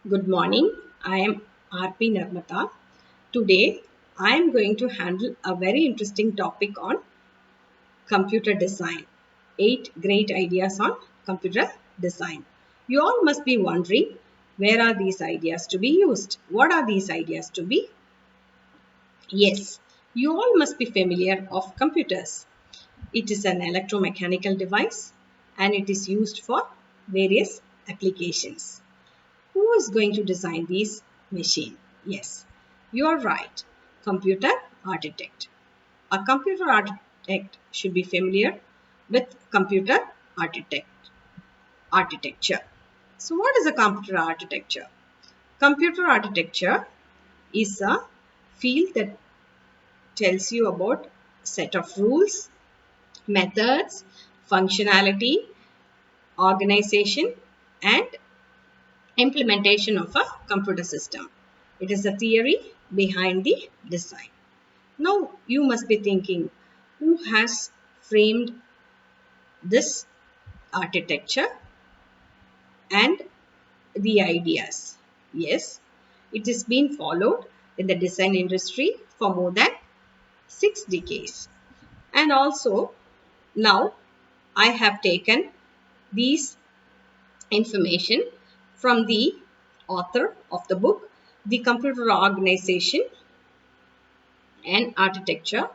Good morning. I am RP Narmata. Today, I am going to handle a very interesting topic on computer design. 8 great ideas on computer design. You all must be wondering, where are these ideas to be used? What are these ideas to be? Yes, you all must be familiar of computers. It is an electromechanical device and it is used for various applications. Who is going to design this machine? Yes, you are right. Computer architect. A computer architect should be familiar with computer architecture. So what is a computer architecture? Computer architecture is a field that tells you about set of rules, methods, functionality, organization and implementation of a computer system. It is the theory behind the design. Now you must be thinking, who has framed this architecture and the ideas? Yes, it has been followed in the design industry for more than 6 decades. And also now I have taken these information from the author of the book, The Computer Organization and Architecture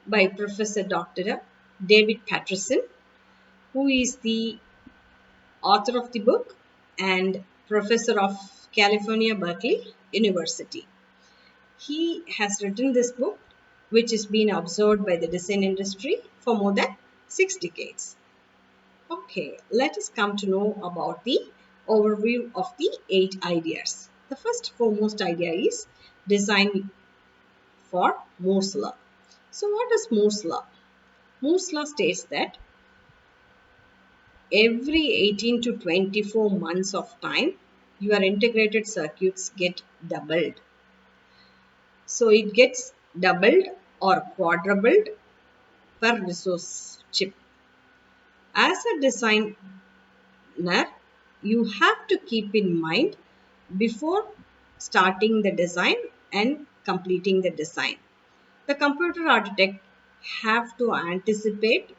by Professor Dr. David Patterson, who is the author of the book and professor of California Berkeley University. He has written this book, which has been observed by the design industry for more than 6 decades. Okay, let us come to know about the overview of the 8 ideas. The first foremost idea is design for Moore's law. So what is Moore's law? Moore's law states that every 18 to 24 months of time, your integrated circuits get doubled. So it gets doubled or quadrupled per resource chip. As a designer, you have to keep in mind before starting the design and completing the design. The computer architect have to anticipate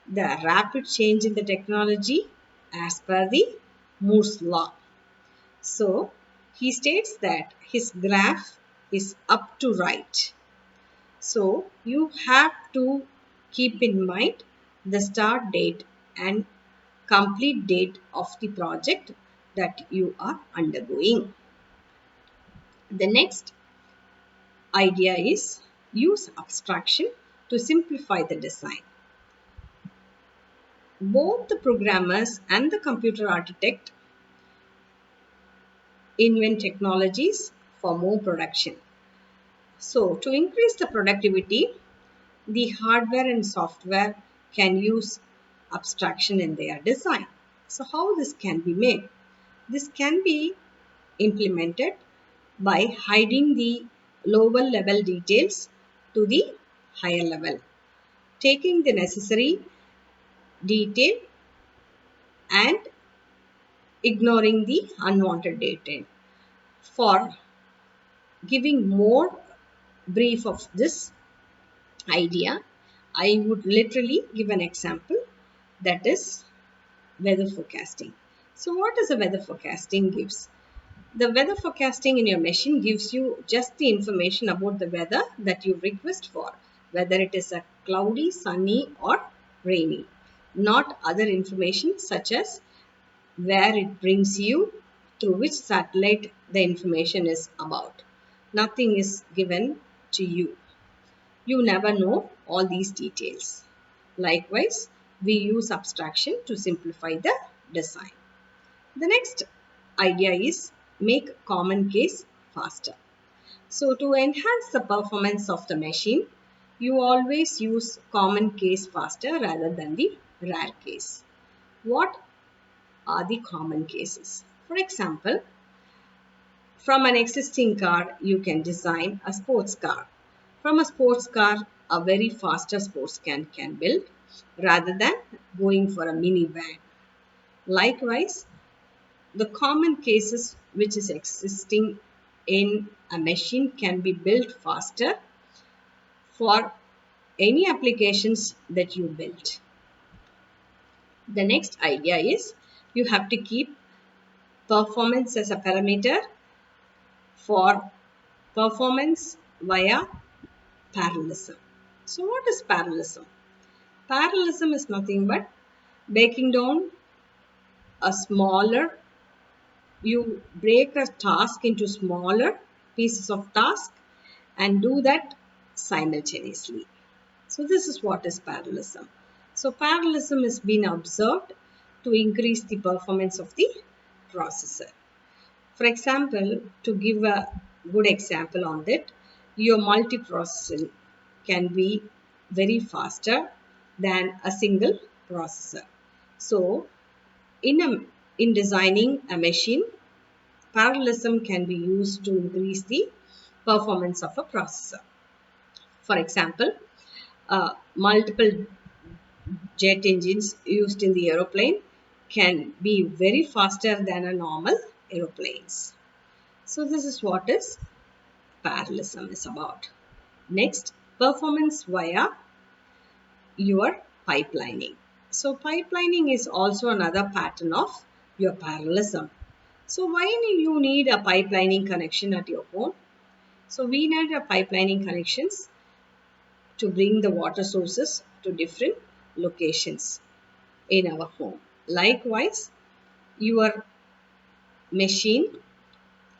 the rapid change in the technology as per the Moore's law. So he states that his graph is up to right. So you have to keep in mind the start date and complete date of the project that you are undergoing. The next idea is use abstraction to simplify the design. Both the programmers and the computer architect invent technologies for more production. So, to increase the productivity, the hardware and software can use abstraction in their design. So, how this can be made? This can be implemented by hiding the lower level details to the higher level, taking the necessary detail and ignoring the unwanted detail. For giving more brief of this idea, I would literally give an example, that is weather forecasting. So what is a weather forecasting gives? The weather forecasting in your machine gives you just the information about the weather that you request for, whether it is a cloudy, sunny or rainy, not other information such as where it brings you, through which satellite the information is about. Nothing is given to you. You never know all these details. Likewise, we use abstraction to simplify the design. The next idea is make common case faster. So to enhance the performance of the machine, you always use common case faster rather than the rare case. What are the common cases? For example, from an existing car, you can design a sports car. From a sports car, a very faster sports car can build rather than going for a minivan. Likewise, the common cases which is existing in a machine can be built faster for any applications that you build. The next idea is you have to keep performance as a parameter for performance via parallelism. So what is parallelism? Parallelism is nothing but breaking down a smaller, you break a task into smaller pieces of task and do that simultaneously. So this is what is parallelism. So parallelism has been observed to increase the performance of the processor. For example, to give a good example on that, your multiprocessing can be very faster than a single processor. So in designing a machine, parallelism can be used to increase the performance of a processor. For example, multiple jet engines used in the aeroplane can be very faster than a normal aeroplanes. So this is what is parallelism is about. Next, performance via your pipelining. So pipelining is also another pattern of your parallelism. So why do you need a pipelining connection at your home? So we need a pipelining connections to bring the water sources to different locations in our home. Likewise, your machine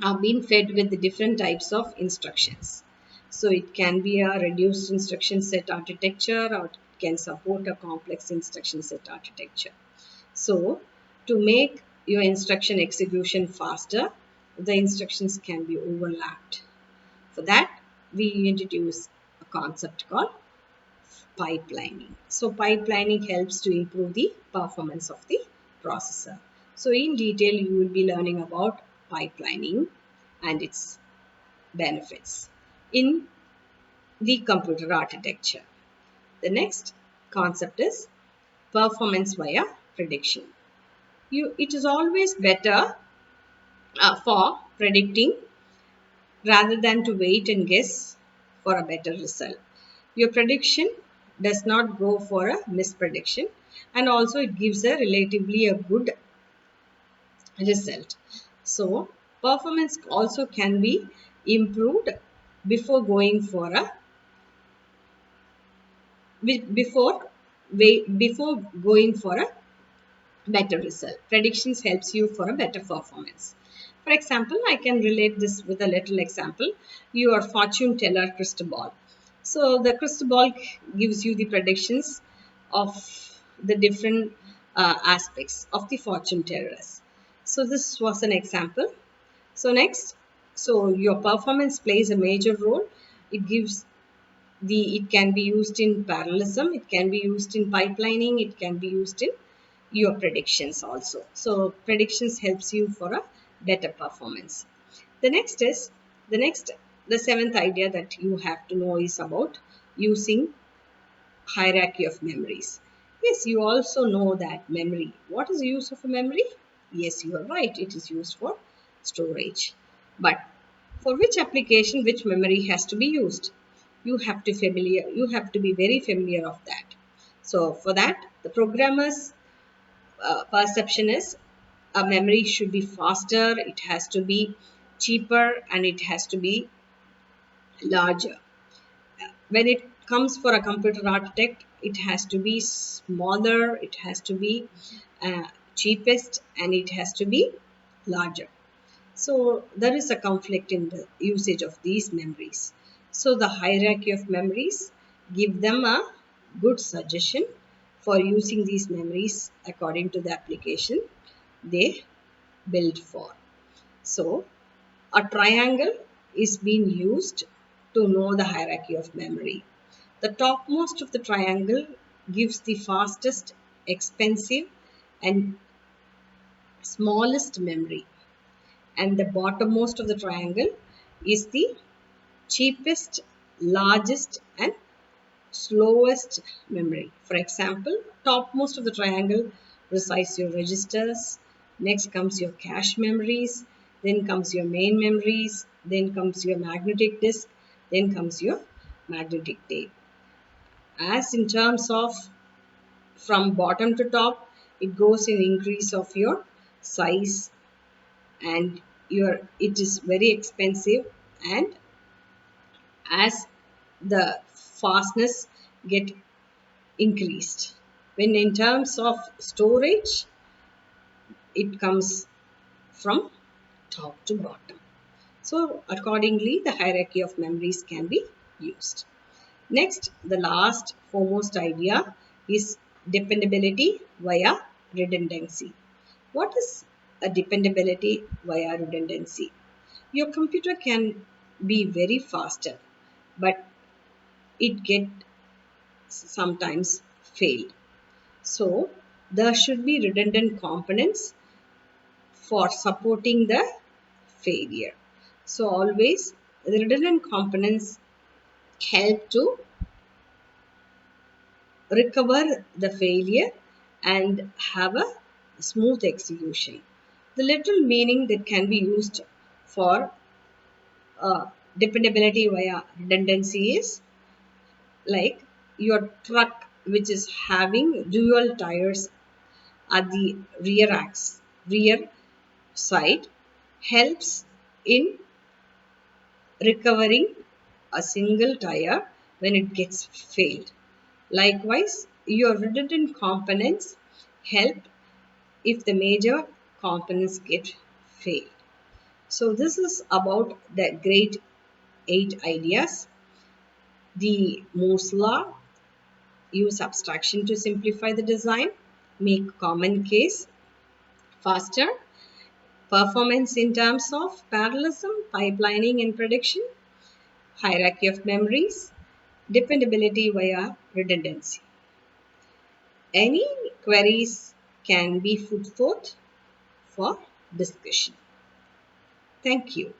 are being fed with the different types of instructions. So it can be a reduced instruction set architecture or it can support a complex instruction set architecture. So to make your instruction execution faster, the instructions can be overlapped. For that, we introduce a concept called pipelining. So pipelining helps to improve the performance of the processor. So in detail, you will be learning about pipelining and its benefits in the computer architecture. The next concept is performance via prediction. It is always better for predicting rather than to wait and guess for a better result. Your prediction does not go for a misprediction and also it gives a relatively a good result. So performance also can be improved before going for a before going for a better result. Predictions helps you for a better performance. For example, I can relate this with a little example. Your fortune teller crystal ball. So the crystal ball gives you the predictions of the different aspects of the fortune tellers. So this was an example. So next, so your performance plays a major role. It can be used in parallelism, it can be used in pipelining, it can be used in your predictions also. So predictions helps you for a better performance. The next is the seventh idea that you have to know is about using hierarchy of memories. Yes, you also know that memory. What is the use of a memory? Yes, you are right. It is used for storage. But for which application, which memory has to be used? You have to be very familiar of that. So for that, the programmer's perception is a memory should be faster, it has to be cheaper, and it has to be larger. When it comes for a computer architect, it has to be smaller, it has to be cheapest, and it has to be larger. So there is a conflict in the usage of these memories. So the hierarchy of memories give them a good suggestion for using these memories according to the application they built for. So a triangle is being used to know the hierarchy of memory. The topmost of the triangle gives the fastest, expensive, and smallest memory, and the bottommost of the triangle is the cheapest, largest, and slowest memory. For example, topmost of the triangle resides your registers, Next comes your cache memories, then comes your main memories, then comes your magnetic disk, then comes your magnetic tape. As in terms of from bottom to top, it goes in increase of your size, and your it is very expensive, and as the fastness get increased. When in terms of storage, it comes from top to bottom. So accordingly, the hierarchy of memories can be used. Next, the last foremost idea is dependability via redundancy. What is a dependability via redundancy? Your computer can be very faster, but it get sometimes failed. So there should be redundant components for supporting the failure. So always the redundant components help to recover the failure and have a smooth execution. The literal meaning that can be used for dependability via redundancy is like your truck, which is having dual tires at the rear side, helps in recovering a single tire when it gets failed. Likewise, your redundant components help if the major components get failed. So this is about the great 8 ideas. The Moore's law: use abstraction to simplify the design, make common case faster, performance in terms of parallelism, pipelining and prediction, hierarchy of memories, dependability via redundancy. Any queries can be put forth for discussion. Thank you.